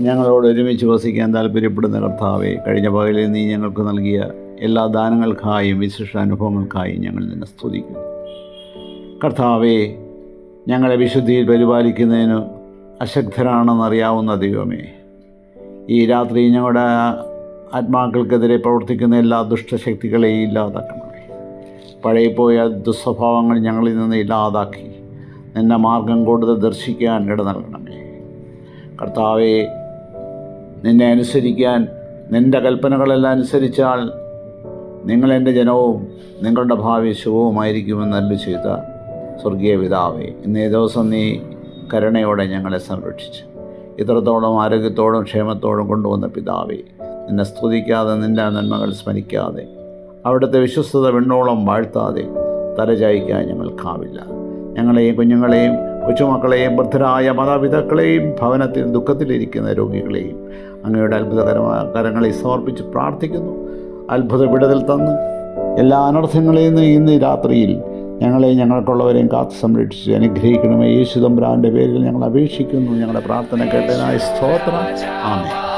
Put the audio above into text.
ഞങ്ങളോട് ഒരുമിച്ച് വസിക്കാൻ താല്പര്യപ്പെടുന്ന കർത്താവെ, കഴിഞ്ഞ പകലിൽ നീ ഞങ്ങൾക്ക് നൽകിയ എല്ലാ ദാനങ്ങൾക്കായും വിശിഷ്ട അനുഭവങ്ങൾക്കായും ഞങ്ങൾ നിന്നെ സ്തുതിക്കുന്നു. കർത്താവെ, ഞങ്ങളെ വിശുദ്ധിയിൽ പരിപാലിക്കുന്നതിന് അശക്തരാണെന്നറിയാവുന്ന ദൈവമേ, ഈ രാത്രി ഞങ്ങളുടെ ആത്മാക്കൾക്കെതിരെ പ്രവർത്തിക്കുന്ന എല്ലാ ദുഷ്ടശക്തികളെയും ഇല്ലാതാക്കണമേ. പഴയപോയ ദുസ്വഭാവങ്ങൾ ഞങ്ങളിൽ നിന്ന് ഇല്ലാതാക്കി നിന്നെ മാർഗം കൂടുതൽ ദർശിക്കാൻ ഇട നൽകണമേ. കർത്താവെ, നിന്നെ അനുസരിക്കാൻ, നിൻ്റെ കൽപ്പനകളെല്ലാം അനുസരിച്ചാൽ നിങ്ങളെൻ്റെ ജനവും നിങ്ങളുടെ ഭാവി ശുഭവുമായിരിക്കുമെന്ന് അരുളി ചെയ്ത സ്വർഗീയ പിതാവേ, ഇന്നേ ദിവസം നീ കരുണയോടെ ഞങ്ങളെ സംരക്ഷിച്ച് ഇത്രത്തോളം ആരോഗ്യത്തോടും ക്ഷേമത്തോടും കൊണ്ടുവന്ന പിതാവേ, നിന്നെ സ്തുതിക്കാതെ നിൻ്റെ നന്മകൾ സ്മരിക്കാതെ അവിടുത്തെ വിശ്വസ്തത വിണ്ണോളം വാഴ്ത്താതെ തലചായ്ക്കാൻ ഞങ്ങൾക്കാവില്ല. ഞങ്ങളെയും കുഞ്ഞുങ്ങളെയും കൊച്ചുമക്കളെയും വൃദ്ധരായ മാതാപിതാക്കളെയും ഭവനത്തിൽ ദുഃഖത്തിലിരിക്കുന്ന രോഗികളെയും അങ്ങയുടെ അത്ഭുതകരമായ കരങ്ങളിൽ സമർപ്പിച്ച് പ്രാർത്ഥിക്കുന്നു. അത്ഭുത വിടുതൽ തന്ന് എല്ലാ അനർത്ഥങ്ങളെയും ഇന്ന് രാത്രിയിൽ ഞങ്ങളെയും ഞങ്ങൾക്കുള്ളവരെയും കാത്ത് സംരക്ഷിച്ച് അനുഗ്രഹിക്കണമേ. യേശു തമ്പുരാൻ്റെ പേരിൽ ഞങ്ങൾ അപേക്ഷിക്കുന്നു. ഞങ്ങളുടെ പ്രാർത്ഥന കേട്ടതിനായി സ്തോത്രം. ആമേൻ.